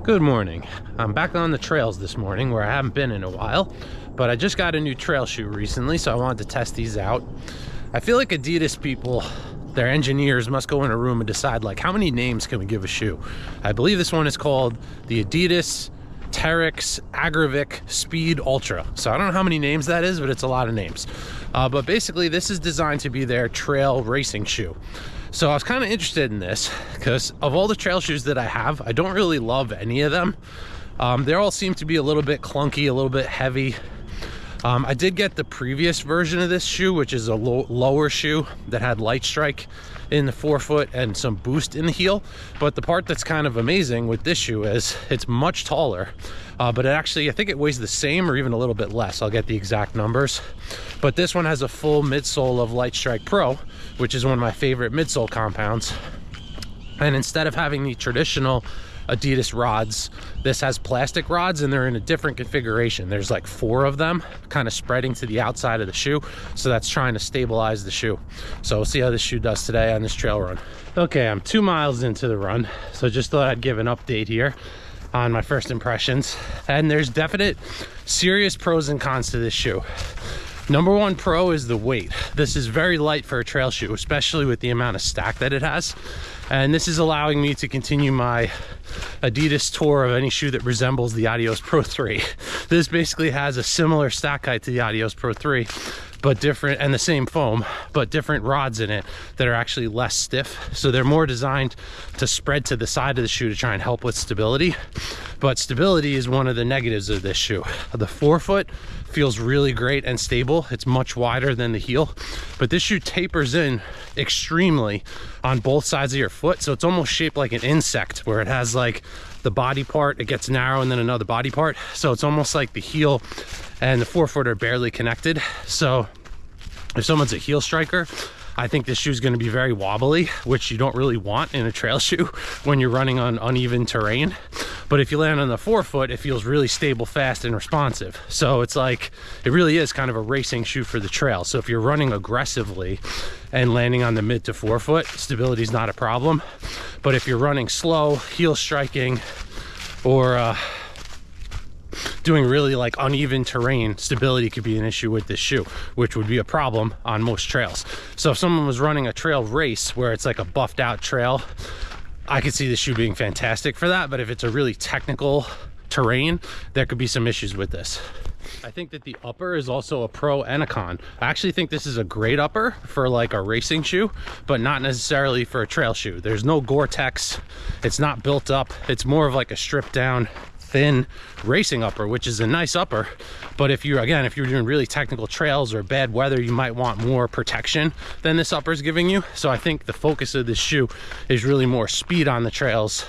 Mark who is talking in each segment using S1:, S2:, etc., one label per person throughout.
S1: Good morning. I'm back on the trails this morning where I haven't been in a while, but I just got a new trail shoe recently, so I wanted to test these out. I feel like Adidas people, their engineers must go in a room and decide like how many names can we give a shoe. I believe this one is called the Adidas Terrex Agravic Speed Ultra. So I don't know how many names that is, but it's a lot of names. But basically this is designed to be their trail racing shoe. So I was kind of interested in this because of all the trail shoes that I have, I don't really love any of them. They all seem to be a little bit clunky, a little bit heavy. I did get the previous version of this shoe, which is a lower shoe that had light strike in the forefoot and some boost in the heel. But the part that's kind of amazing with this shoe is it's much taller, but it actually, I think it weighs the same or even a little bit less. I'll get the exact numbers. But this one has a full midsole of Light Strike Pro, which is one of my favorite midsole compounds. And instead of having the traditional Adidas rods, this has plastic rods, and they're in a different configuration. There's like 4 of them kind of spreading to the outside of the shoe, so that's trying to stabilize the shoe. So we'll see how this shoe does today on this trail run. Okay, I'm 2 miles into the run, so just thought I'd give an update here on my first impressions. And there's definite serious pros and cons to this shoe. Number 1 pro is the weight. This is very light for a trail shoe, especially with the amount of stack that it has. And this is allowing me to continue my Adidas tour of any shoe that resembles the Adios Pro 3. This basically has a similar stack height to the Adios Pro 3, but different, and the same foam, but different rods in it that are actually less stiff. So they're more designed to spread to the side of the shoe to try and help with stability. But stability is one of the negatives of this shoe. The forefoot feels really great and stable. It's much wider than the heel, but this shoe tapers in extremely on both sides of your foot. So it's almost shaped like an insect, where it has like the body part, it gets narrow, and then another body part. So it's almost like the heel and the forefoot are barely connected. So if someone's a heel striker, I think this shoe is going to be very wobbly, which you don't really want in a trail shoe when you're running on uneven terrain. But if you land on the forefoot, it feels really stable, fast, and responsive. So it's like, it really is kind of a racing shoe for the trail. So if you're running aggressively and landing on the mid to forefoot, stability is not a problem. But if you're running slow, heel striking, or doing really like uneven terrain, stability could be an issue with this shoe, which would be a problem on most trails. So if someone was running a trail race where it's like a buffed out trail, I could see this shoe being fantastic for that. But if it's a really technical terrain, there could be some issues with this. I think that the upper is also a pro and a con. I actually think this is a great upper for like a racing shoe, but not necessarily for a trail shoe. There's no Gore-Tex, it's not built up. It's more of like a stripped down, thin racing upper, which is a nice upper. But if you're doing really technical trails or bad weather, you might want more protection than this upper is giving you. So I think the focus of this shoe is really more speed on the trails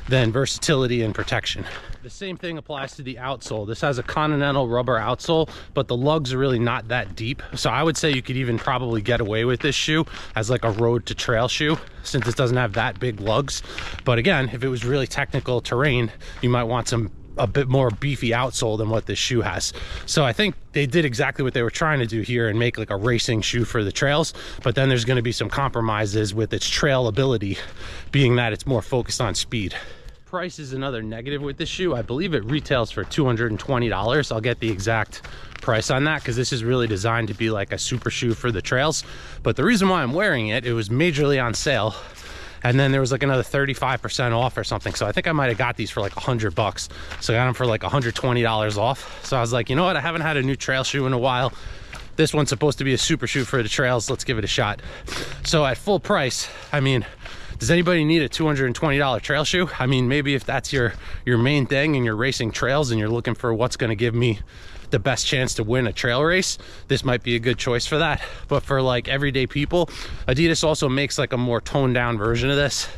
S1: than versatility and protection. The same thing applies to the outsole. This has a Continental rubber outsole, but the lugs are really not that deep. So I would say you could even probably get away with this shoe as like a road to trail shoe, since it doesn't have that big lugs. But again, if it was really technical terrain, you might want a bit more beefy outsole than what this shoe has. So I think they did exactly what they were trying to do here and make like a racing shoe for the trails. But then there's going to be some compromises with its trail ability, being that it's more focused on speed. Price is another negative with this shoe. I believe it retails for $220. I'll get the exact price on that because this is really designed to be like a super shoe for the trails. But the reason why I'm wearing it, it was majorly on sale, and then there was like another 35% off or something. So I think I might have got these for like $100. So I got them for like $120 off. So I was like, you know what, I haven't had a new trail shoe in a while. This one's supposed to be a super shoe for the trails. Let's give it a shot. So at full price, I mean, does anybody need a $220 trail shoe? I mean, maybe if that's your main thing and you're racing trails and you're looking for what's going to give me the best chance to win a trail race, this might be a good choice for that. But for like everyday people, Adidas also makes like a more toned down version of this.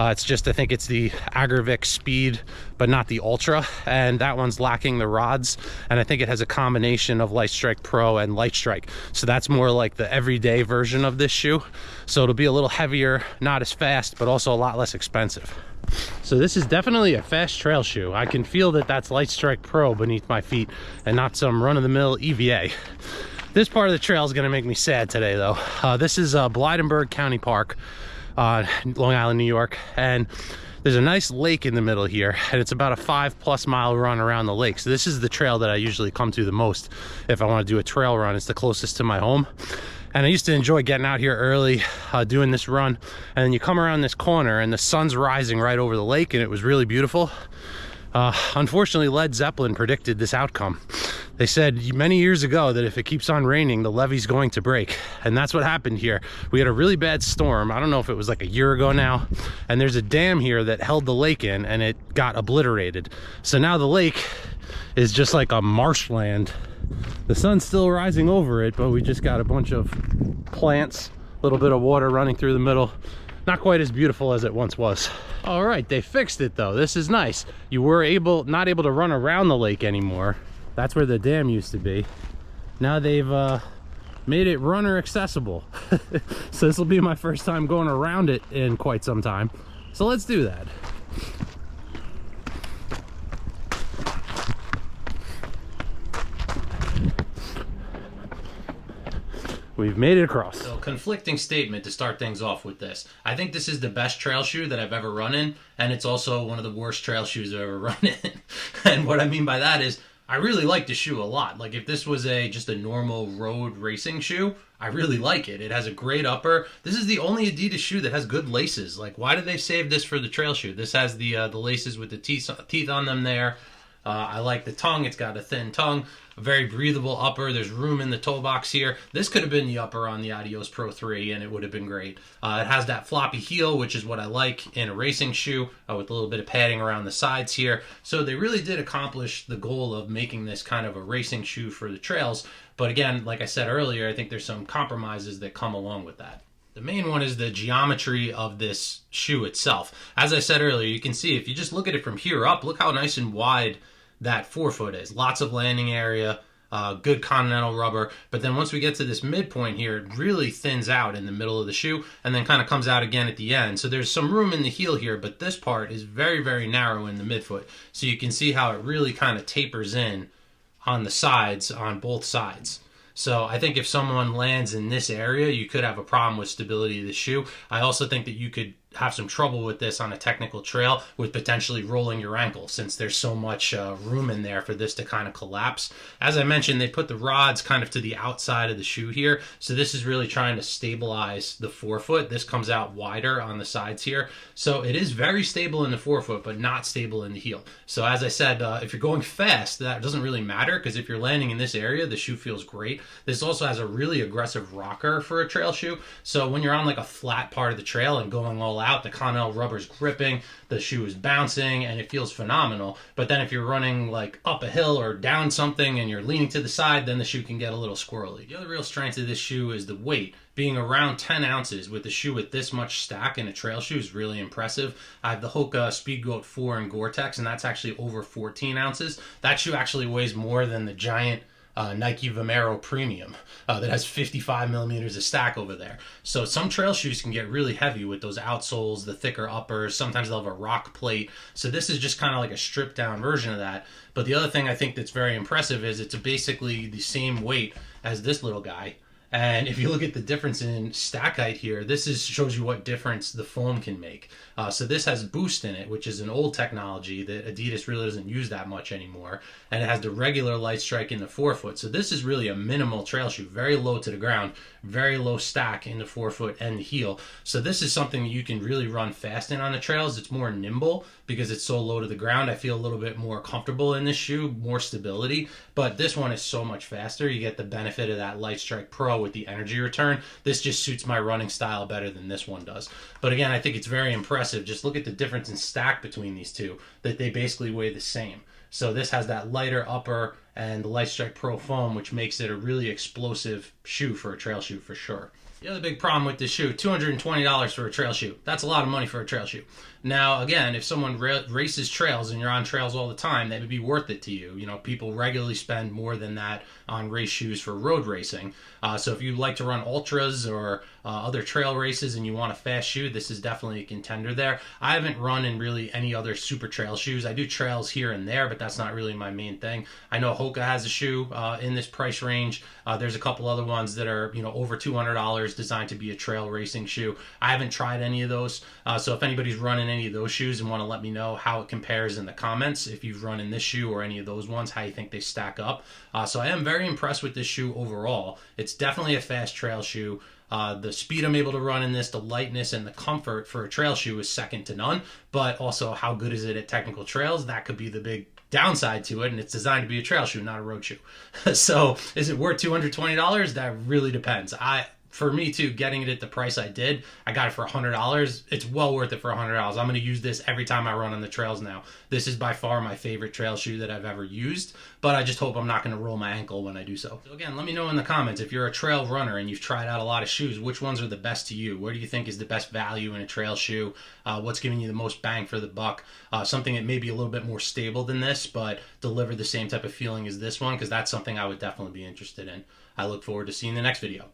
S1: It's just, I think it's the Agravic Speed, but not the Ultra, and that one's lacking the rods, and I think it has a combination of Light Strike Pro and Light Strike. So that's more like the everyday version of this shoe. So it'll be a little heavier, not as fast, but also a lot less expensive. So this is definitely a fast trail shoe. I can feel that that's Light Strike Pro beneath my feet and not some run-of-the-mill EVA. This part of the trail is going to make me sad today, though. This is Blydenburg County Park, Long Island, New York, and there's a nice lake in the middle here, and it's about a 5+ mile run around the lake. So this is the trail that I usually come to the most if I want to do a trail run. It's the closest to my home. And I used to enjoy getting out here early, doing this run. And then you come around this corner and the sun's rising right over the lake, and it was really beautiful. Unfortunately, Led Zeppelin predicted this outcome. They said many years ago that if it keeps on raining, the levee's going to break. And that's what happened here. We had a really bad storm. I don't know if it was like a year ago now. And there's a dam here that held the lake in, and it got obliterated. So now the lake is just like a marshland. The sun's still rising over it, but we just got a bunch of plants, a little bit of water running through the middle. Not quite as beautiful as it once was. All right, they fixed it though. This is nice. You were not able to run around the lake anymore. That's where the dam used to be. Now they've made it runner accessible. So this will be my first time going around it in quite some time. So let's do that. We've made it across. So, conflicting statement to start things off with this. I think this is the best trail shoe that I've ever run in, and it's also one of the worst trail shoes I've ever run in. And what I mean by that is, I really like the shoe a lot. Like, if this was just a normal road racing shoe, I really like it. It has a great upper. This is the only Adidas shoe that has good laces. Like, why did they save this for the trail shoe? This has the laces with the teeth on them there. I like the tongue. It's got a thin tongue, a very breathable upper. There's room in the toe box here. This could have been the upper on the Adios Pro 3, and it would have been great. It has that floppy heel, which is what I like in a racing shoe, with a little bit of padding around the sides here. So they really did accomplish the goal of making this kind of a racing shoe for the trails. But again, like I said earlier, I think there's some compromises that come along with that. The main one is the geometry of this shoe itself. As I said earlier, you can see if you just look at it from here up, look how nice and wide that forefoot is. Lots of landing area, good Continental rubber. But then once we get to this midpoint here, it really thins out in the middle of the shoe and then kind of comes out again at the end. So there's some room in the heel here, but this part is very, very narrow in the midfoot. So you can see how it really kind of tapers in on the sides, on both sides. So I think if someone lands in this area, you could have a problem with stability of the shoe. I also think that you could have some trouble with this on a technical trail with potentially rolling your ankle, since there's so much room in there for this to kind of collapse. As I mentioned, they put the rods kind of to the outside of the shoe here. So this is really trying to stabilize the forefoot. This comes out wider on the sides here. So it is very stable in the forefoot, but not stable in the heel. So as I said, if you're going fast, that doesn't really matter, because if you're landing in this area, the shoe feels great. This also has a really aggressive rocker for a trail shoe. So when you're on like a flat part of the trail and going all out, the Continental rubber's gripping, the shoe is bouncing, and it feels phenomenal. But then if you're running like up a hill or down something and you're leaning to the side, then the shoe can get a little squirrely. The other real strength of this shoe is the weight. Being around 10 ounces with a shoe with this much stack in a trail shoe is really impressive. I have the Hoka Speedgoat 4 in Gore-Tex, and that's actually over 14 ounces. That shoe actually weighs more than the giant Nike Vomero Premium that has 55 millimeters of stack over there. So some trail shoes can get really heavy with those outsoles, the thicker uppers. Sometimes they'll have a rock plate. So this is just kind of like a stripped down version of that. But the other thing I think that's very impressive is it's basically the same weight as this little guy. And if you look at the difference in stack height here, this shows you what difference the foam can make. So this has Boost in it, which is an old technology that Adidas really doesn't use that much anymore. And it has the regular light strike in the forefoot. So this is really a minimal trail shoe, very low to the ground, very low stack in the forefoot and the heel. So this is something that you can really run fast in on the trails. It's more nimble because it's so low to the ground. I feel a little bit more comfortable in this shoe, more stability. But this one is so much faster. You get the benefit of that Light Strike Pro with the energy return. This just suits my running style better than this one does. But again, I think it's very impressive. Just look at the difference in stack between these two, that they basically weigh the same. So this has that lighter upper and the Light Strike Pro foam, which makes it a really explosive shoe for a trail shoe for sure. The other big problem with this shoe, $220 for a trail shoe. That's a lot of money for a trail shoe. Now, again, if someone races trails and you're on trails all the time, that would be worth it to you. You know, people regularly spend more than that on race shoes for road racing. So if you like to run ultras or other trail races and you want a fast shoe, this is definitely a contender there. I haven't run in really any other super trail shoes. I do trails here and there, but that's not really my main thing. I know Hoka has a shoe in this price range. There's a couple other ones that are, you know, over $200 designed to be a trail racing shoe. I haven't tried any of those. So if anybody's running any of those shoes and want to let me know how it compares in the comments, if you've run in this shoe or any of those ones, how you think they stack up. So I am very impressed with this shoe overall. It's definitely a fast trail shoe. The speed I'm able to run in this, the lightness and the comfort for a trail shoe is second to none. But also, how good is it at technical trails? That could be the big downside to it, and it's designed to be a trail shoe, not a road shoe. So is it worth $220? That really depends. For me too, getting it at the price I did, I got it for $100. It's well worth it for $100. I'm going to use this every time I run on the trails now. This is by far my favorite trail shoe that I've ever used, but I just hope I'm not going to roll my ankle when I do so. So again, let me know in the comments, if you're a trail runner and you've tried out a lot of shoes, which ones are the best to you? Where do you think is the best value in a trail shoe? What's giving you the most bang for the buck? Something that may be a little bit more stable than this, but deliver the same type of feeling as this one, because that's something I would definitely be interested in. I look forward to seeing the next video.